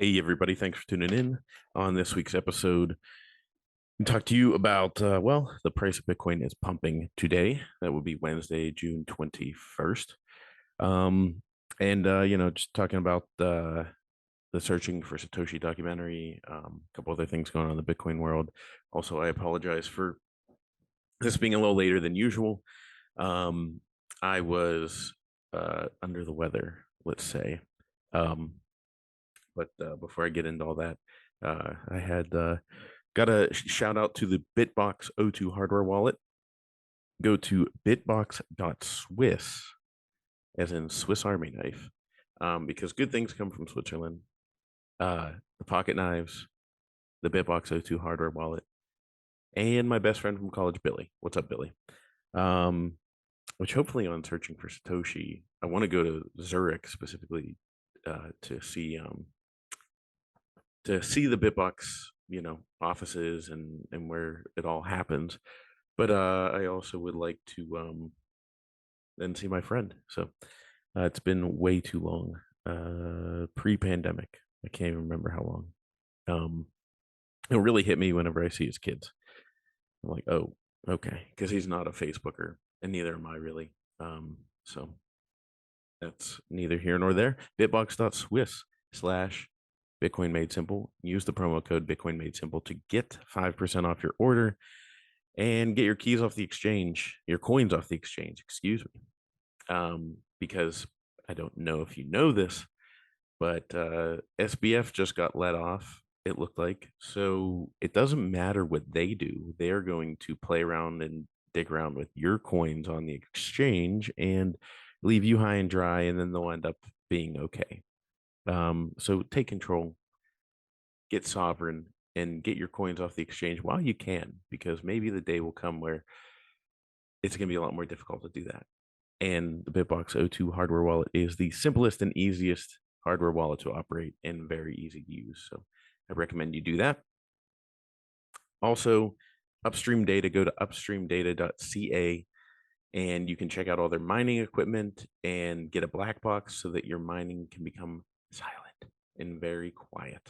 Hey, everybody. Thanks for tuning in on this week's episode. And talk to you about, the price of Bitcoin is pumping today. That will be Wednesday, June 21st. Um, just talking about the Searching for Satoshi documentary, a couple other things going on in the Bitcoin world. Also, I apologize for this being a little later than usual. Um, I was under the weather, let's say. Um, but before I get into all that, I had got a shout out to the Bitbox O2 hardware wallet. Go to bitbox.swiss, as in Swiss Army knife, because good things come from Switzerland. The pocket knives, the Bitbox O2 hardware wallet, and my best friend from college, Billy. What's up, Billy? Um, which hopefully on Searching for Satoshi, I want to go to Zurich specifically to see the Bitbox, offices and where it all happens. But I also would like to then see my friend. So it's been way too long. Pre-pandemic, I can't even remember how long. Um, it really hit me whenever I see his kids. I'm like, oh, okay, because he's not a Facebooker, and neither am I really. So that's neither here nor there. Bitbox.swiss slash Bitcoin Made Simple. Use the promo code Bitcoin Made Simple to get 5% off your order and get your keys off the exchange, your coins off the exchange, excuse me. Because I don't know if you know this, but SBF just got let off, it looked like. So it doesn't matter what they do, they're going to play around and dig around with your coins on the exchange and leave you high and dry, and then they'll end up being okay. So take control, get sovereign, and get your coins off the exchange while you can, because maybe the day will come where it's going to be a lot more difficult to do that. And the Bitbox O2 hardware wallet is the simplest and easiest hardware wallet to operate and very easy to use. So I recommend you do that. Also, upstream data, go to upstreamdata.ca and you can check out all their mining equipment and get a black box so that your mining can become silent and very quiet.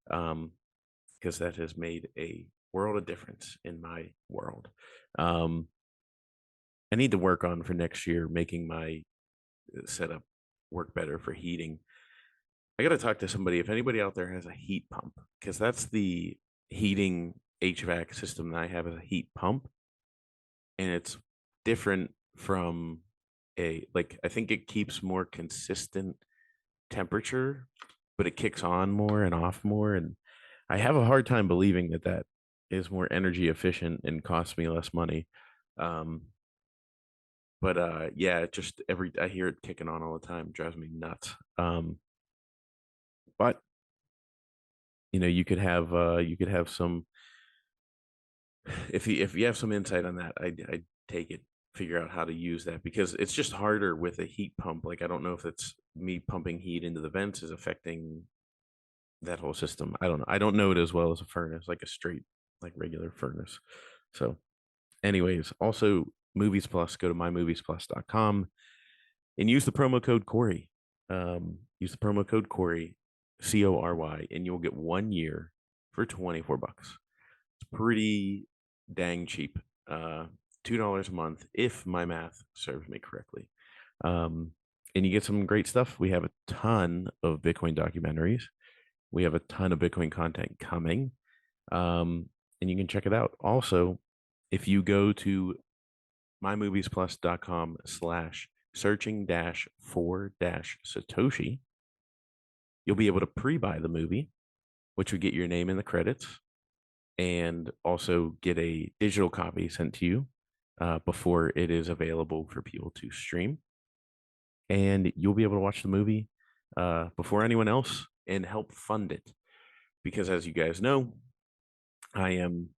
Because that has made a world of difference in my world. I need to work on for next year making my setup work better for heating. I got to talk to somebody if anybody out there has a heat pump, because that's the heating HVAC system that I have as a heat pump, and it's different from I think it keeps more consistent temperature, but it kicks on more and off more, and I have a hard time believing that that is more energy efficient and costs me less money. Um, but yeah, it just every I hear it kicking on all the time, it drives me nuts. But you could have some, if you have some insight on that, I take it, figure out how to use that, because it's just harder with a heat pump. Like I don't know if it's me pumping heat into the vents is affecting that whole system. I don't know. I don't know it as well as a furnace, like a straight, like regular furnace. So, anyways, also Movies Plus, go to mymoviesplus.com and use the promo code Corey. Use the promo code Corey, CORY, and you'll get 1 year for $24. It's pretty dang cheap. $2 a month, if my math serves me correctly. Um, and you get some great stuff. We have a ton of Bitcoin documentaries. We have a ton of Bitcoin content coming. And you can check it out. Also, if you go to mymoviesplus.com slash searching dash for dash Satoshi, you'll be able to pre-buy the movie, which would get your name in the credits, and also get a digital copy sent to you before it is available for people to stream. And you'll be able to watch the movie before anyone else and help fund it. Because as you guys know, I am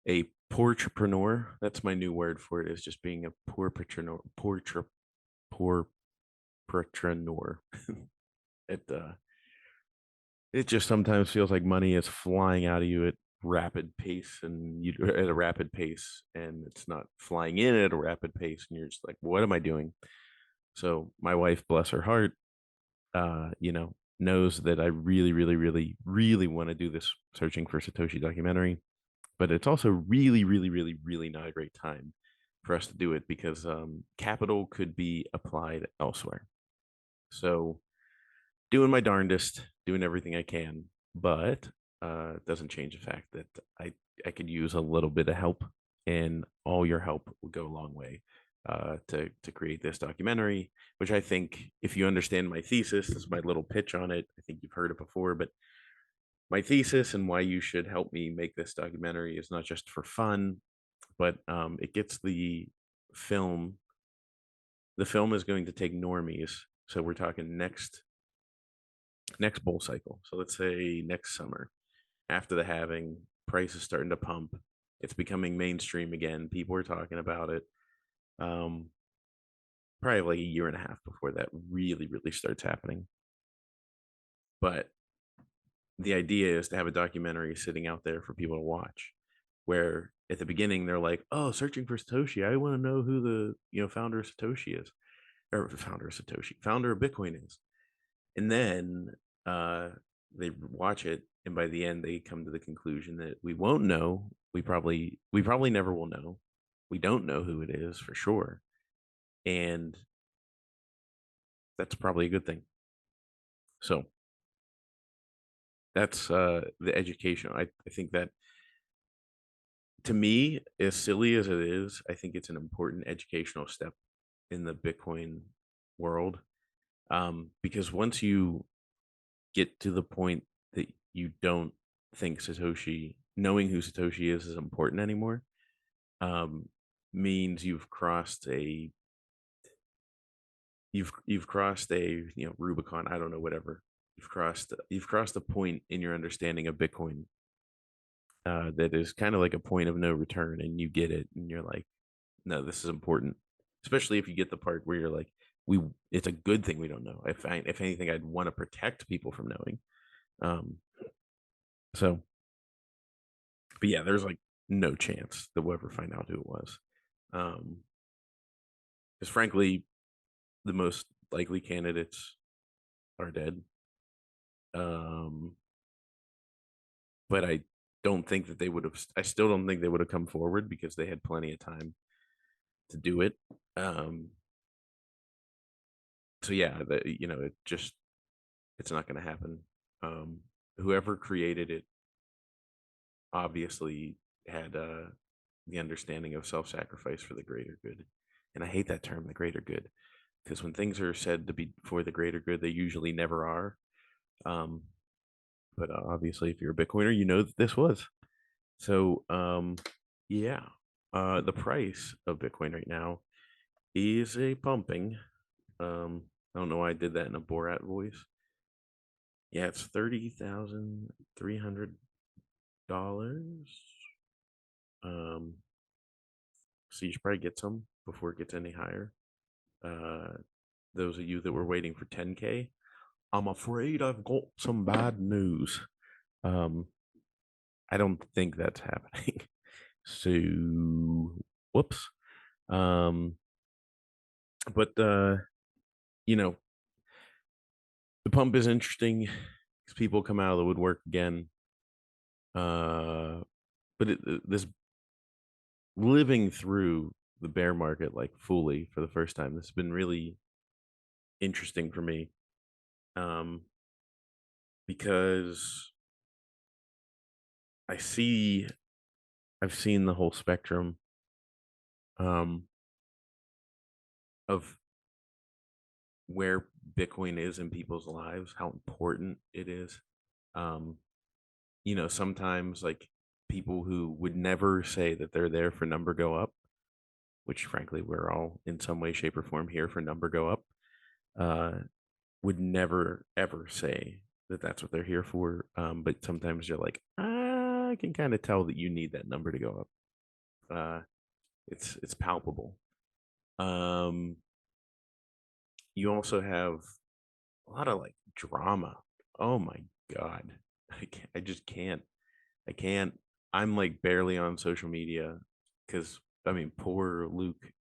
a pourtrepreneur. That's my new word for it, is just being a poor entrepreneur. it it just sometimes feels like money is flying out of you at rapid pace, and you at a rapid pace, and it's not flying in at a rapid pace, and you're just like, what am I doing? So my wife, bless her heart, knows that I really, really, really, really want to do this searching for Satoshi documentary. But it's also really, really, really, really not a great time for us to do it because capital could be applied elsewhere. So doing my darndest, doing everything I can, but it doesn't change the fact that I could use a little bit of help, and all your help would go a long way to create this documentary. Which I think, if you understand my thesis, this is my little pitch on it. I think you've heard it before, but my thesis and why you should help me make this documentary is not just for fun, but it gets film. The film is going to take normies. So we're talking next bull cycle. So let's say next summer, after the halving, price is starting to pump. It's becoming mainstream again. People are talking about it. Um, Probably like a year and a half before that really, really starts happening. But the idea is to have a documentary sitting out there for people to watch, where at the beginning they're like, "Oh, searching for Satoshi. I want to know who the founder of Satoshi is, or founder of Bitcoin is." And then uh, they watch it, and by the end, they come to the conclusion that we won't know. We probably never will know. We don't know who it is for sure, and that's probably a good thing. So that's the education. I think that, to me, as silly as it is, I think it's an important educational step in the Bitcoin world. Because once you get to the point that you don't think knowing who Satoshi is important anymore, um, means you've crossed a Rubicon. I don't know, whatever. You've crossed a point in your understanding of Bitcoin that is kind of like a point of no return, and you get it, and you're like, no, this is important. Especially if you get the part where you're like, we it's a good thing we don't know. If anything, I'd want to protect people from knowing. Um, so but yeah, there's like no chance that we'll ever find out who it was. Um, because frankly, the most likely candidates are dead. Um, but I still don't think they would have come forward because they had plenty of time to do it. Um, so yeah, it's not going to happen. Um, Whoever created it obviously had the understanding of self-sacrifice for the greater good. And I hate that term, the greater good, because when things are said to be for the greater good, they usually never are. Um, but obviously, if you're a Bitcoiner, you know that this was. So, yeah, the price of Bitcoin right now is a pumping. I don't know why I did that in a Borat voice. Yeah, it's $30,300. Um, so you should probably get some before it gets any higher. Uh, those of you that were waiting for 10K, I'm afraid I've got some bad news. Um, I don't think that's happening. So, whoops. Um, but you know, the pump is interesting because people come out of the woodwork again. Uh, but this living through the bear market like fully for the first time, this has been really interesting for me. Um, because I see I've seen the whole spectrum um of where Bitcoin is in people's lives, how important it is. Um, Sometimes like people who would never say that they're there for number go up, which frankly we're all in some way, shape, or form here for number go up, uh, would never ever say that that's what they're here for. But sometimes you're like, I can kind of tell that you need that number to go up. Uh, it's palpable. Um, you also have a lot of like drama. Oh my god, I just can't. I can't. I'm like barely on social media because I mean, poor Luke,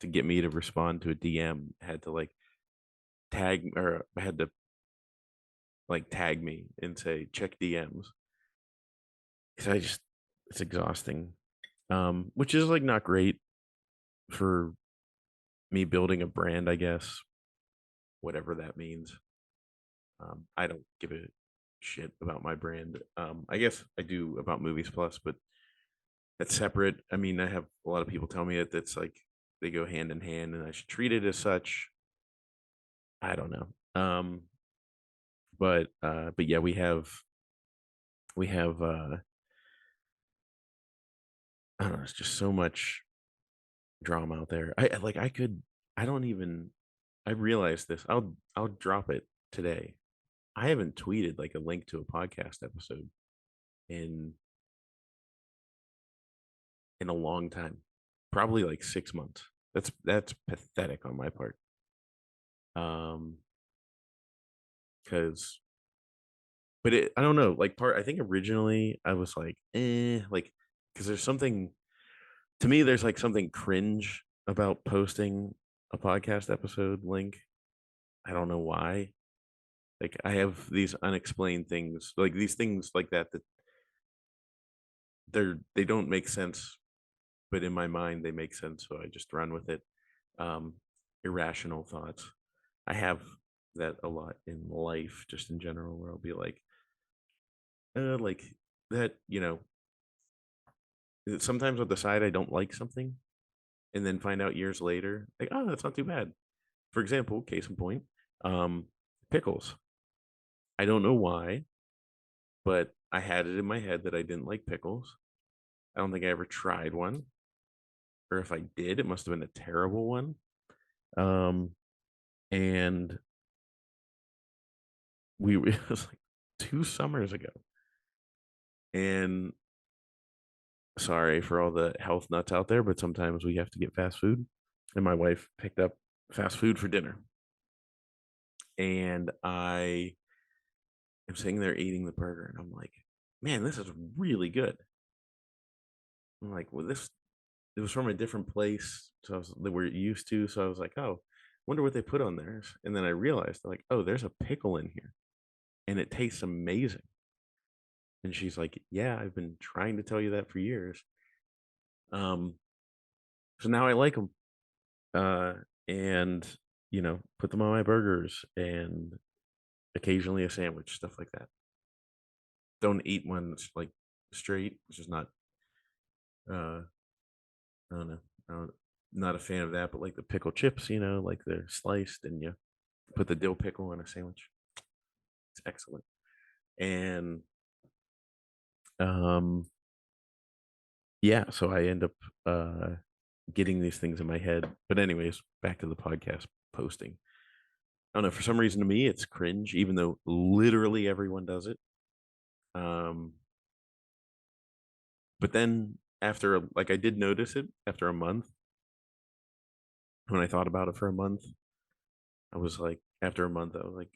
to get me to respond to a DM had to like tag or had to like tag me and say check DMs because I just it's exhausting. Which is like not great for me building a brand, I guess, whatever that means. I don't give a shit about my brand. I guess I do about Movies Plus, but that's separate. I mean, I have a lot of people tell me that that's like they go hand in hand, and I should treat it as such. I don't know. But yeah, we have I don't know. It's just so much drama out there. I could. I don't even. I realized this. I'll drop it today. I haven't tweeted like a link to a podcast episode in in a long time, probably like 6 months. That's pathetic on my part. Um, because but I don't know. Like I think originally I was like, like because there's something to me. There's like something cringe about posting a podcast episode link. I don't know why. Like I have these unexplained things, like these things like that they don't make sense, but in my mind they make sense, so I just run with it. Um, Irrational thoughts. I have that a lot in life, just in general, where I'll be like that. Sometimes I'll decide I don't like something, and then find out years later, like, oh, that's not too bad. For example, case in point, um, pickles. I don't know why, but I had it in my head that I didn't like pickles. I don't think I ever tried one, or if I did, it must have been a terrible one. Um, and it was like 2 summers ago, and sorry for all the health nuts out there, but sometimes we have to get fast food. And my wife picked up fast food for dinner, and I am sitting there eating the burger, and I'm like, man, this is really good. I'm like, well, this it was from a different place, so that we're used to. So I was like, oh, wonder what they put on there. And then I realized, like, oh, there's a pickle in here, and it tastes amazing. And she's like, yeah, I've been trying to tell you that for years. Um, so now I like them, uh, and put them on my burgers and occasionally a sandwich, stuff like that. Don't eat one that's like straight, which is not. Uh, I don't know. I don't, Not a fan of that, but like the pickle chips, like they're sliced and you put the dill pickle on a sandwich. It's excellent. And um, yeah, so I end up getting these things in my head. But anyways, back to the podcast posting. I don't know. For some reason, to me, it's cringe, even though literally everyone does it. Um, but then after, like, I did notice it after a month. When I thought about it for a month, I was like, after a month, I was like,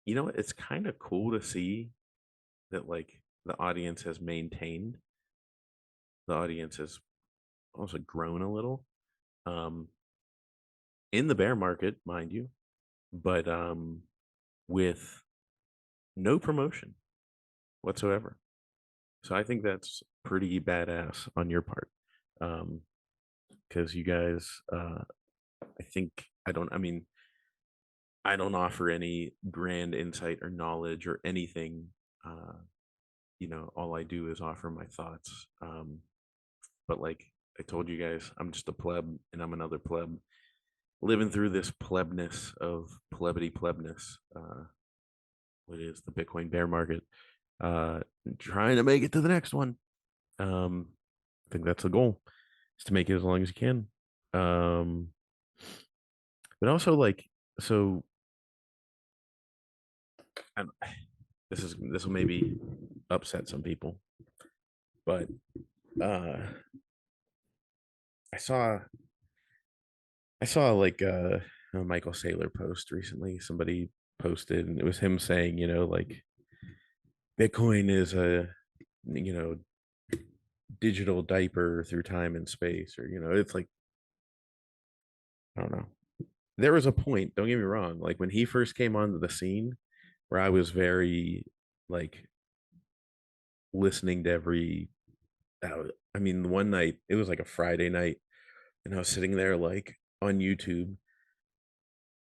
you know what? It's kind of cool to see that like the audience has maintained. The audience has also grown a little. Um, in the bear market, mind you, but with no promotion whatsoever. So I think that's pretty badass on your part. Because you guys, I think I mean, I don't offer any grand insight or knowledge or anything. Uh, all I do is offer my thoughts. But like I told you guys, I'm just a pleb and I'm another pleb living through this plebness of plebity plebness. What is the Bitcoin bear market? Uh, Trying to make it to the next one. I think that's the goal, is to make it as long as you can. Um, but also like so. I'm, this will maybe upset some people, but uh, I saw I saw like a Michael Saylor post recently. Somebody posted, and it was him saying, like Bitcoin is a you know digital diaper through time and space, or it's like I don't know. There was a point. Don't get me wrong. Like when he first came onto the scene, where I was very like listening to every. I mean, the one night it was like a Friday night, and I was sitting there like on YouTube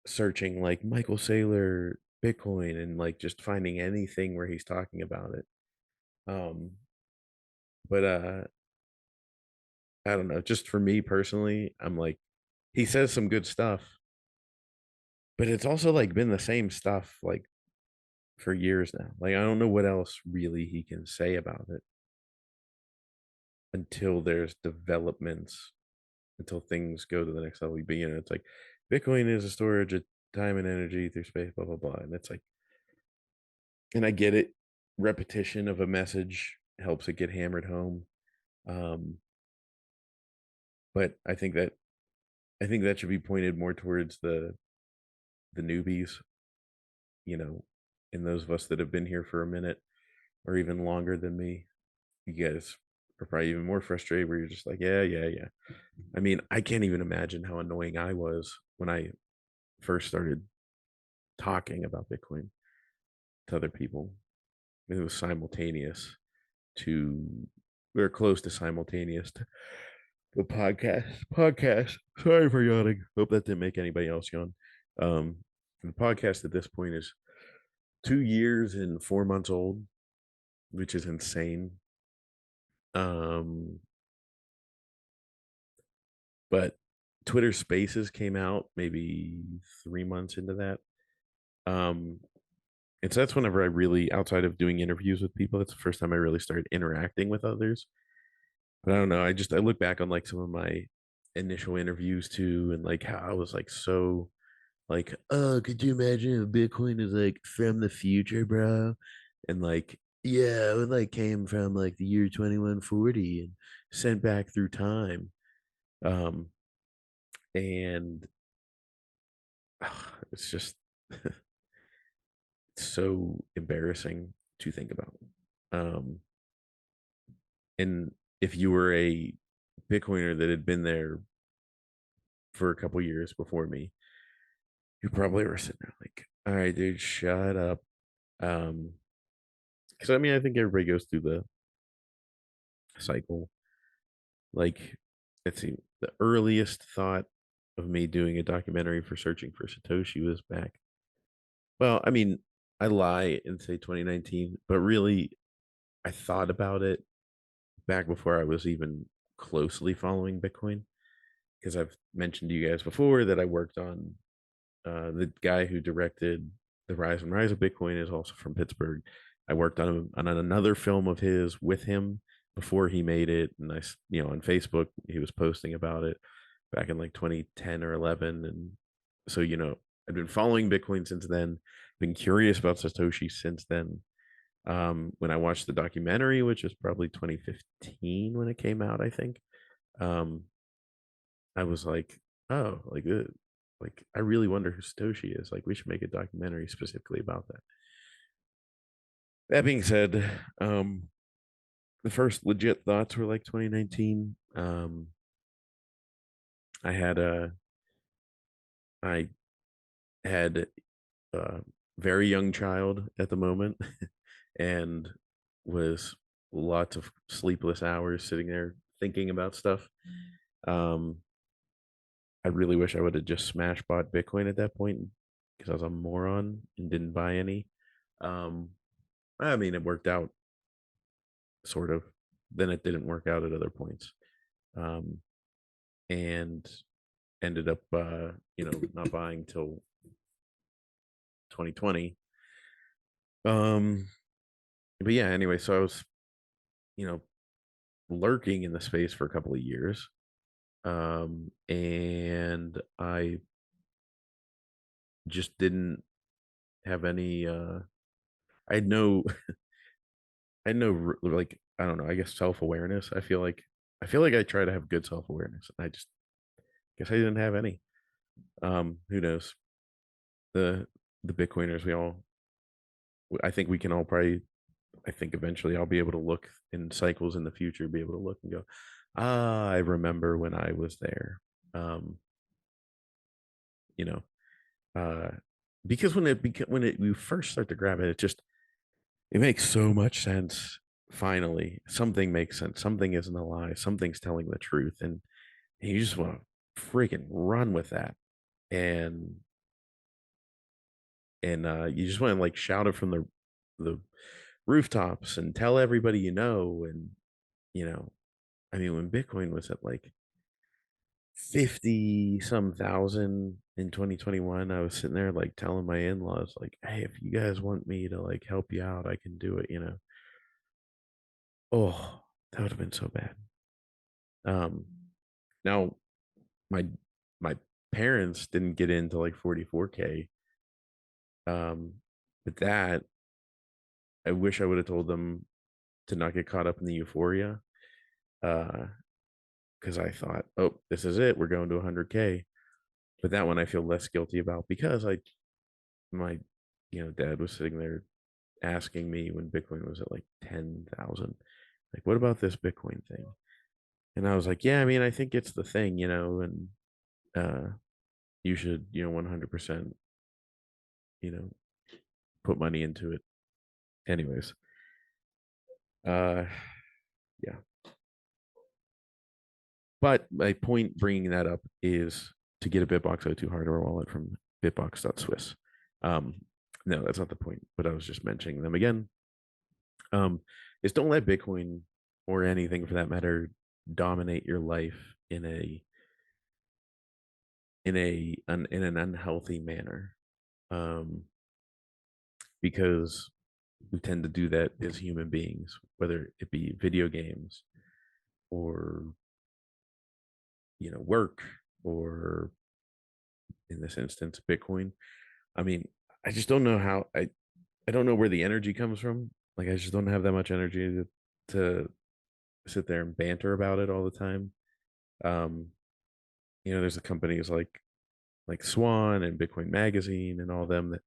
searching like Michael Saylor Bitcoin and like just finding anything where he's talking about it. Um, but I don't know. Just for me personally, I'm like, he says some good stuff, but it's also like been the same stuff like for years now. Like I don't know what else really he can say about it until there's developments, until things go to the next level. But it's like Bitcoin is a storage of time and energy through space, blah blah blah. And it's like, and I get it. Repetition of a message helps it get hammered home. Um, but I think that should be pointed more towards the newbies, you know, and those of us that have been here for a minute or even longer than me. You guys are probably even more frustrated where you're just like, yeah, yeah, yeah. I mean, I can't even imagine how annoying I was when I first started talking about Bitcoin to other people. It was simultaneous to, we are close to simultaneous to the podcast. Sorry for yawning. Hope that didn't make anybody else yawn. Um, the podcast at this point is 2 years and 4 months old, which is insane. Um, but Twitter Spaces came out maybe 3 months into that. Um, and so that's whenever I really, outside of doing interviews with people, that's the first time I really started interacting with others. But I don't know. I look back on like some of my initial interviews too, and like how I was like so like, oh, could you imagine if Bitcoin is like from the future, bro? And like, yeah, it like came from like the year 2140 and sent back through time. Um, and it's just so embarrassing to think about. Um, and if you were a Bitcoiner that had been there for a couple years before me, you probably were sitting there like, all right, dude, shut up. Um, because I mean, I think everybody goes through the cycle. Like, let's see, the earliest thought of me doing a documentary for Searching for Satoshi was back. Well, I mean, I lie and say 2019, but really, I thought about it back before I was even closely following Bitcoin. Because I've mentioned to you guys before that I worked on the guy who directed The Rise and Rise of Bitcoin is also from Pittsburgh. I worked on another film of his with him before he made it, and on Facebook he was posting about it back in like 2010 or 11, and so I've been following Bitcoin since then. Been curious about Satoshi since then. When I watched the documentary, which was probably 2015 when it came out, I think. Um, I was like, oh, like I really wonder who Satoshi is. Like, we should make a documentary specifically about that. That being said, the first legit thoughts were like 2019. I had a I had a very young child at the moment, and was lots of sleepless hours sitting there thinking about stuff. Um, I really wish I would have just smash bought Bitcoin at that point because I was a moron and didn't buy any. Um, I mean, it worked out sort of. Then it didn't work out at other points, um, and ended up, not buying till 2020. Um, but yeah, anyway, so I was, you know, lurking in the space for a couple of years, and I just didn't have any. I had no I had no like, I don't know, I guess self-awareness. I feel like I try to have good self-awareness. I just guess I didn't have any. Who knows? The the Bitcoiners, I think we can all probably, I think eventually I'll be able to look in cycles in the future, be able to look and go, ah, I remember when I was there. Um, you know, uh because when it you first start to grab it, it makes so much sense. Finally, something makes sense. Something isn't a lie. Something's telling the truth, and you just want to freaking run with that. And you just want to like shout it from the rooftops and tell everybody you know. And you know, I mean, when Bitcoin was at like 50 some thousand in 2021, I was sitting there like telling my in-laws like, hey, if you guys want me to like help you out, I can do it, you know. Oh, that would have been so bad. um Now my my parents didn't get into like 44K. But that, I wish I would have told them to not get caught up in the euphoria. uh because I thought, oh, this is it, we're going to 100K. But that one I feel less guilty about because my dad was sitting there asking me when Bitcoin was at like 10,000, like, what about this Bitcoin thing? And I was like, yeah, I mean, I think it's the thing, and uh, you should, 100%, you know, put money into it. Anyways, uh, yeah. But my point bringing that up is to get a Bitbox 02 hardware wallet from bitbox.swiss. Um, no, that's not the point, but I was just mentioning them again. Um, is don't let Bitcoin or anything for that matter dominate your life in an unhealthy manner. Um, because we tend to do that as human beings, whether it be video games or work, or in this instance Bitcoin. I mean, I just don't know how I don't know where the energy comes from. Like, I just don't have that much energy to sit there and banter about it all the time. um there's the companies like Swan and Bitcoin Magazine and all them that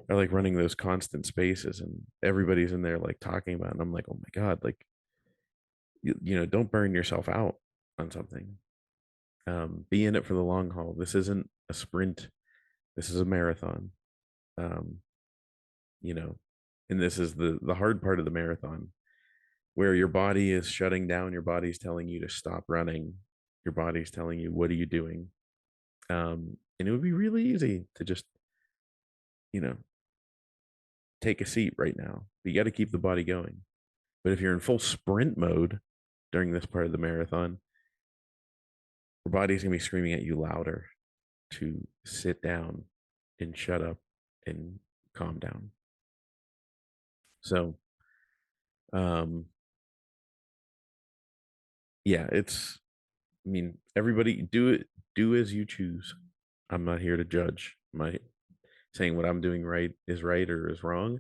are like running those constant spaces, and everybody's in there like talking about it. And I'm like, oh my God, like, don't burn yourself out on something. Be in it for the long haul. This isn't a sprint. This is a marathon. Um, you know, and this is the hard part of the marathon, where your body is shutting down, your body's telling you to stop running, your body's telling you, what are you doing? And it would be really easy to just, you know, take a seat right now. But you got to keep the body going. But if you're in full sprint mode during this part of the marathon, your body's gonna be screaming at you louder to sit down and shut up and calm down. So, um, yeah, I mean, everybody do as you choose. I'm not here to judge. My saying what I'm doing is right or is wrong.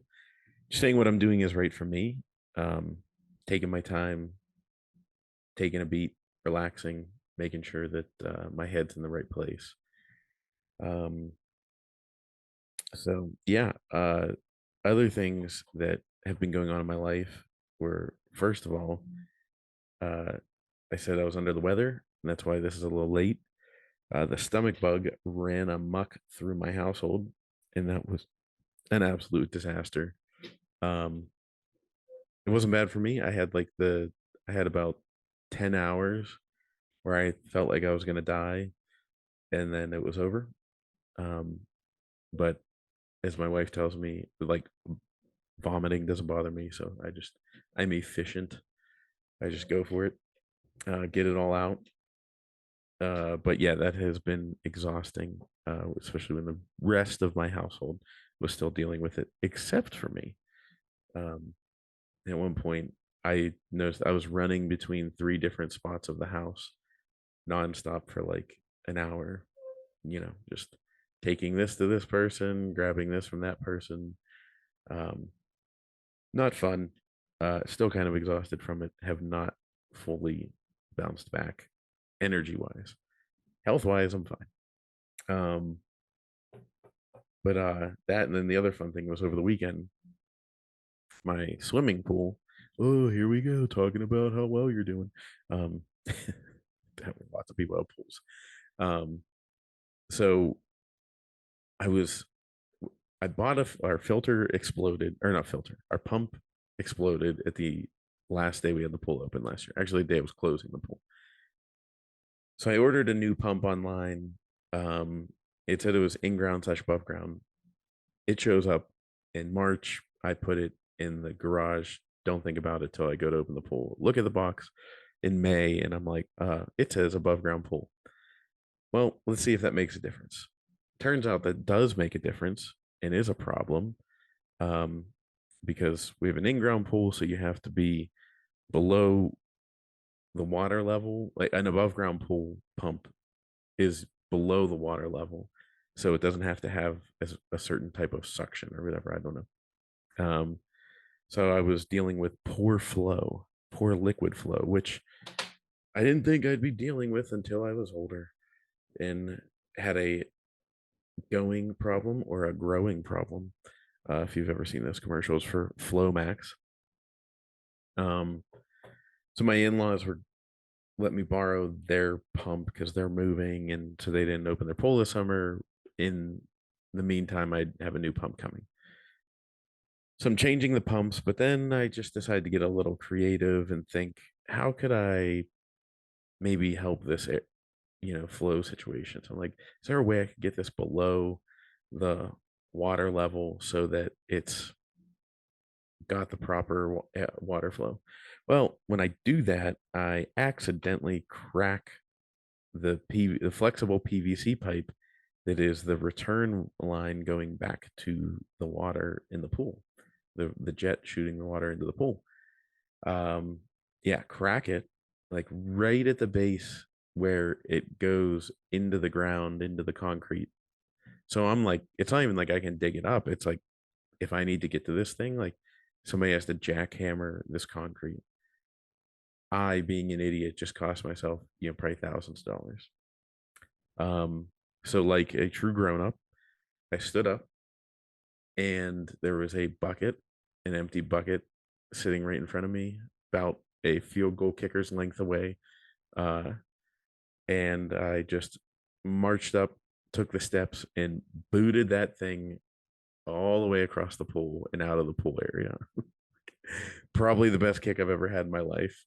Just saying what I'm doing is right for me. Um, Taking my time, taking a beat, relaxing, making sure that my head's in the right place. Um, so yeah, other things that have been going on in my life were, first of all, uh, I said I was under the weather, and that's why this is a little late. The stomach bug ran amok through my household, and that was an absolute disaster. Um, it wasn't bad for me. I had about 10 hours where I felt like I was gonna die, and then it was over. Um, but as my wife tells me, like, vomiting doesn't bother me, so I'm efficient. I just go for it, get it all out. But yeah, that has been exhausting, especially when the rest of my household was still dealing with it, except for me. Um, at one point, I noticed I was running between three different spots of the house nonstop for like an hour, just taking this to this person, grabbing this from that person. Um, Not fun. Still kind of exhausted from it. Have not fully bounced back energy wise. Health wise, I'm fine. Um, but that, and then the other fun thing was over the weekend, my swimming pool. Oh, here we go, talking about how well you're doing. Um, lots of people have pools. Um, so I was I bought our filter exploded, or not filter, our pump exploded at the last day we had the pool open last year. Actually, the day I was closing the pool. So I ordered a new pump online. Um, it said it was in ground slash above ground. It shows up in March. I put it in the garage. Don't think about it till I go to open the pool. Look at the box in May, and I'm like, it says above ground pool. Well, let's see if that makes a difference. Turns out that does make a difference and is a problem, um, because we have an in-ground pool, so you have to be below the water level. Like an above-ground pool pump is below the water level, so it doesn't have to have a certain type of suction or whatever. I don't know. So I was dealing with poor flow, poor liquid flow, which I didn't think I'd be dealing with until I was older and had a going problem or a growing problem. If you've ever seen those commercials for Flow Max. Um, so my in-laws were let me borrow their pump because they're moving, and so they didn't open their pool this summer. In the meantime, I'd have a new pump coming. So I'm changing the pumps, but then I just decided to get a little creative and think, how could I maybe help this, flow situation? So I'm like, is there a way I could get this below the water level so that it's got the proper water flow? Well, when I do that, I accidentally crack the flexible PVC pipe that is the return line going back to the water in the pool, the jet shooting the water into the pool. Um, yeah, crack it like right at the base where it goes into the ground, into the concrete. So I'm like, it's not even like I can dig it up. It's like if I need to get to this thing, like somebody has to jackhammer this concrete. I, being an idiot, just cost myself, probably thousands of dollars. Um, so like a true grown up, I stood up and there was a bucket, an empty bucket sitting right in front of me, about a field goal kicker's length away. Uh, and I just marched up, took the steps, and booted that thing all the way across the pool and out of the pool area. Probably the best kick I've ever had in my life.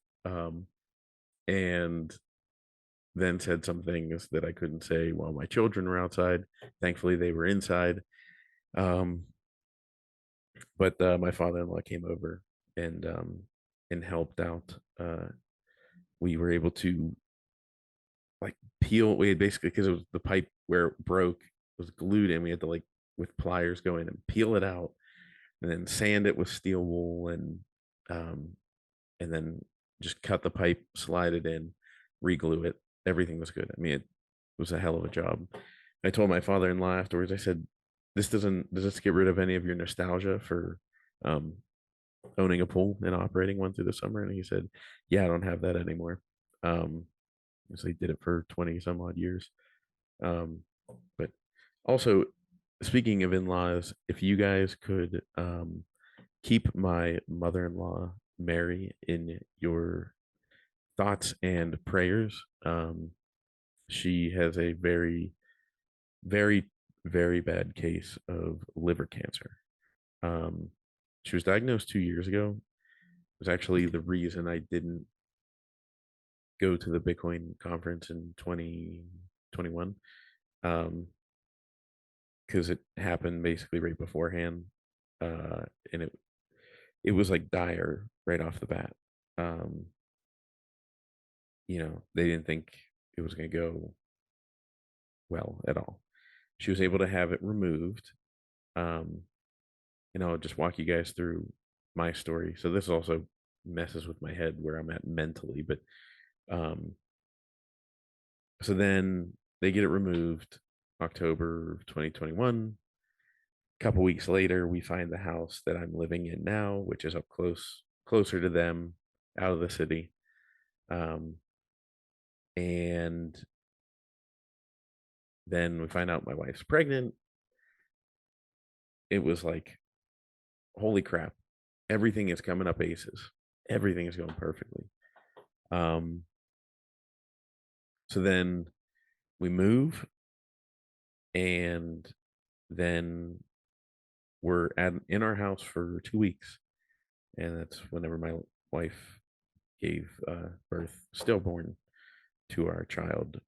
And then said some things that I couldn't say while my children were outside. Thankfully, they were inside. Um, but my father-in-law came over and helped out. We were able to like peel. We had basically, because it was the pipe where it broke was glued in. We had to like with pliers go in and peel it out, and then sand it with steel wool, um, and then just cut the pipe, slide it in, reglue it. Everything was good. I mean, it was a hell of a job. I told my father-in-law afterwards. I said, does this get rid of any of your nostalgia for um, owning a pool and operating one through the summer?" And he said, "Yeah, I don't have that anymore." Um, so he did it for 20 some odd years. Um, but also, speaking of in-laws, if you guys could keep my mother-in-law Mary in your thoughts and prayers. She has a very, very, very bad case of liver cancer. Um, she was diagnosed 2 years ago. It was actually the reason I didn't go to the Bitcoin conference in 2021, because it happened basically right beforehand, and it was like dire right off the bat. Um, they didn't think it was going to go well at all. She was able to have it removed. Um, I'll just walk you guys through my story. So this also messes with my head where I'm at mentally, but um, so then they get it removed October of 2021. A couple weeks later, we find the house that I'm living in now, which is up closer to them, out of the city. Um, and then we find out my wife's pregnant. It was like, holy crap, everything is coming up aces. Everything is going perfectly. Um, so then we move, and then were at in our house for 2 weeks, and that's whenever my wife gave birth, stillborn, to our child,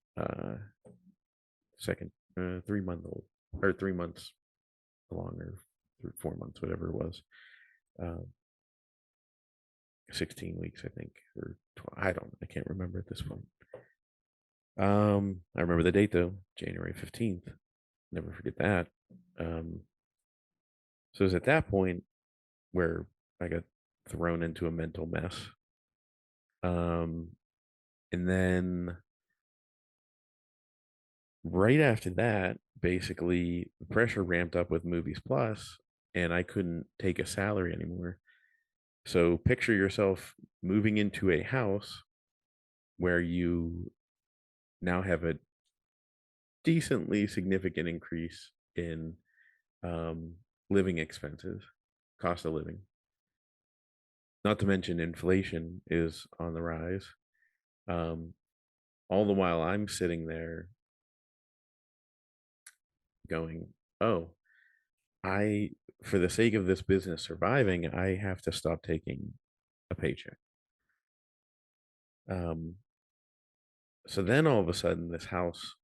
second 3 month old, or 3 months along, or 4 months, whatever it was. uh, 16 weeks, I think, or 12, I can't remember at this point. I remember the date though, January 15th. Never forget that. Um, so it was at that point where I got thrown into a mental mess. Um, and then right after that, basically the pressure ramped up with Movies Plus, and I couldn't take a salary anymore. So picture yourself moving into a house where you now have a decently significant increase in um, living expenses, cost of living. Not to mention inflation is on the rise. Um, all the while I'm sitting there going, oh, I, for the sake of this business surviving, I have to stop taking a paycheck. Um, so then all of a sudden, this house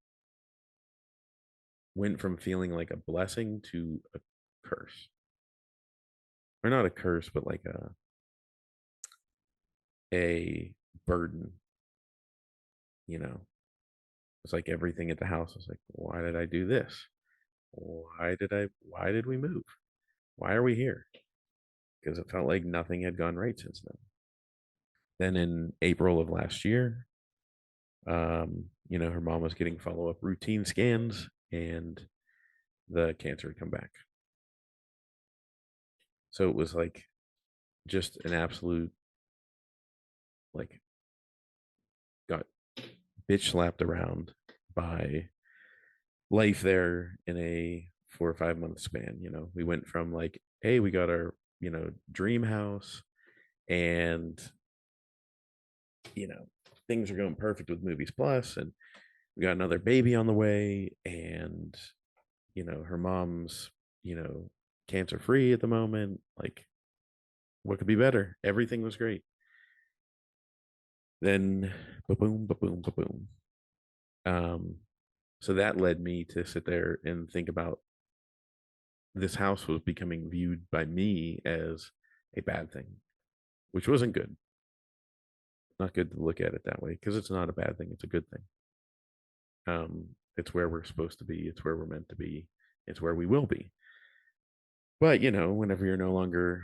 went from feeling like a blessing to a curse, or not a curse, but like a burden. You know, it's like everything at the house was like, why did I do this? Why did we move? Why are we here? Because it felt like nothing had gone right since then. Then in April of last year, her mom was getting follow up routine scans, and the cancer had come back. So it was like just an absolute, like, got bitch slapped around by life there in a 4 or 5 month span. We went from like, hey, we got our, dream house, and, you know, things are going perfect with Movies Plus, and we got another baby on the way, and, her mom's, cancer free at the moment. Like, what could be better? Everything was great. Then, ba boom, ba boom, ba boom. Um, so that led me to sit there and think about this house was becoming viewed by me as a bad thing, which wasn't good. Not good to look at it that way, because it's not a bad thing. It's a good thing. It's where we're supposed to be. It's where we're meant to be. It's where we will be. But whenever you're no longer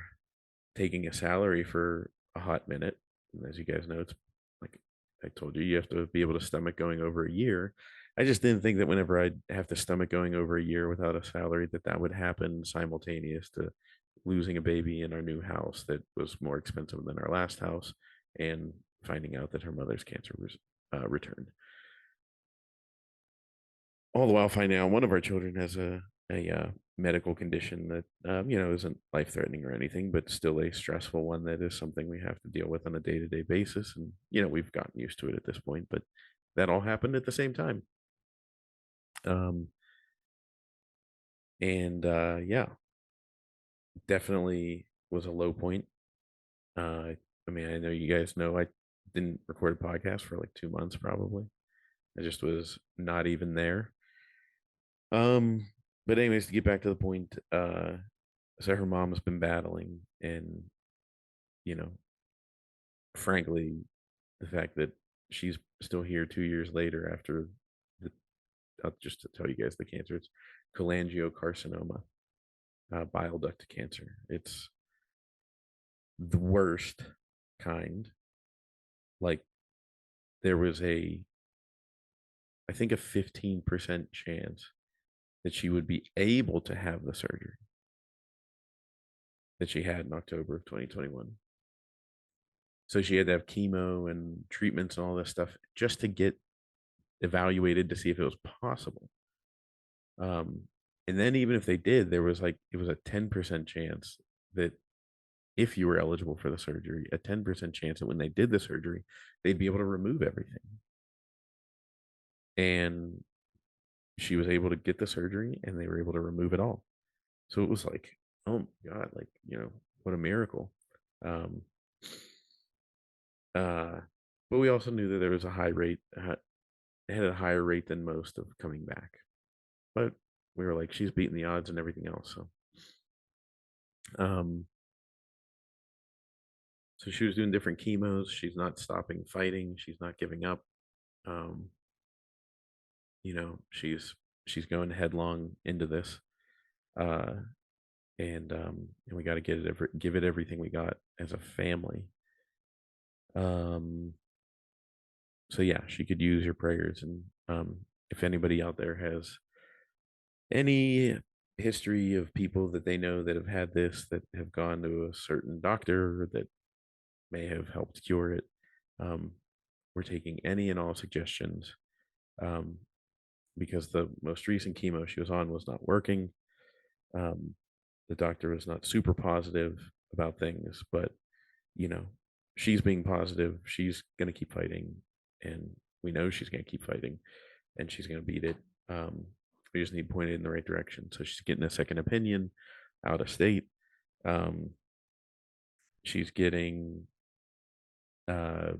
taking a salary for a hot minute, and as you guys know, it's like I told you, you have to be able to stomach going over a year. I just didn't think that whenever I'd have to stomach going over a year without a salary, that would happen simultaneous to losing a baby in our new house that was more expensive than our last house, and finding out that her mother's cancer was returned. All the while finding out one of our children has a medical condition that isn't life threatening or anything, but still a stressful one that is something we have to deal with on a day to day basis. And we've gotten used to it at this point, but that all happened at the same time. Um, and Yeah, definitely was a low point. I mean, I know you guys know I didn't record a podcast for like 2 months probably. I just was not even there. Um, but anyways, to get back to the point, so her mom has been battling, and you know, frankly, the fact that she's still here 2 years later after the, just to tell you guys the cancer, it's cholangiocarcinoma, bile duct cancer. It's the worst kind. Like, there was I think a 15% chance that she would be able to have the surgery that she had in October of 2021. So she had to have chemo and treatments and all this stuff just to get evaluated to see if it was possible. Um, and then even if they did, it was a 10% chance that if you were eligible for the surgery, a 10% chance that when they did the surgery, they'd be able to remove everything. And she was able to get the surgery, and they were able to remove it all. So it was like oh God, like, what a miracle. Um, uh, but we also knew that there was a high rate, it had a higher rate than most of coming back. But we were like, she's beating the odds and everything else. Um, so she was doing different chemos. She's not stopping fighting. She's not giving up. Um, she's going headlong into this. Uh, and we got to give it everything we got as a family. Um, so yeah, she could use your prayers, and if anybody out there has any history of people that they know that have had this, that have gone to a certain doctor that may have helped cure it, um, we're taking any and all suggestions, um, because the most recent chemo she was on was not working. Um, the doctor was not super positive about things, but you know, she's being positive. She's going to keep fighting, and we know she's going to keep fighting, and she's going to beat it. We just need pointed in the right direction. So she's getting a second opinion out of state. Um, she's getting uh,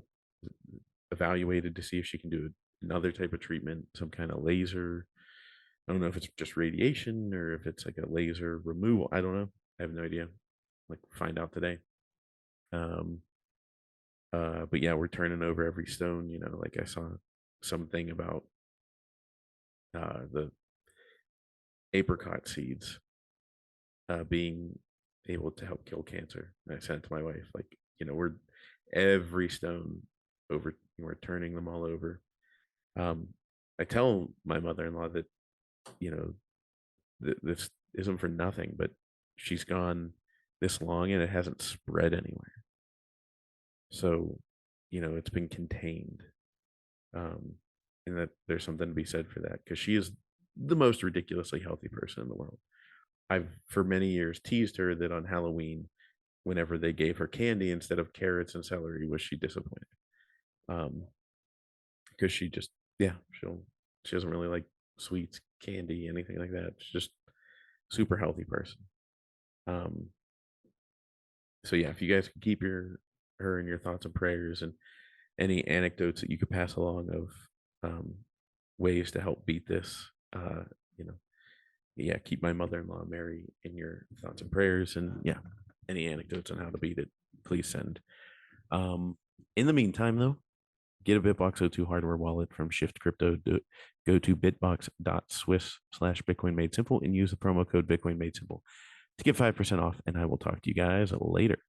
evaluated to see if she can do another type of treatment, some kind of laser. I don't know if it's just radiation or if it's like a laser removal. I don't know. I have no idea. Like, find out today. Um, but yeah, we're turning over every stone. Like I saw something about the apricot seeds being able to help kill cancer. And I sent it to my wife. Like, we're every stone over. We're turning them all over. Um, I tell my mother-in-law that you know this isn't for nothing, but she's gone this long and it hasn't spread anywhere. So, it's been contained. Um, and that there's something to be said for that because she is the most ridiculously healthy person in the world. I've for many years teased her that on Halloween, whenever they gave her candy instead of carrots and celery, was she disappointed? Um, because she just, yeah, she doesn't really like sweets, candy, anything like that. She's just super healthy person. Um, so yeah, if you guys could keep her in your thoughts and prayers, and any anecdotes that you could pass along of um, ways to help beat this, you know, yeah, keep my mother-in-law Mary in your thoughts and prayers, and yeah, any anecdotes on how to beat it, please send. Um, in the meantime, though, get a BitBox02 hardware wallet from Shift Crypto. Go to bitbox.swiss/Bitcoin Made Simple and use the promo code Bitcoin Made Simple to get 5% off. And I will talk to you guys later.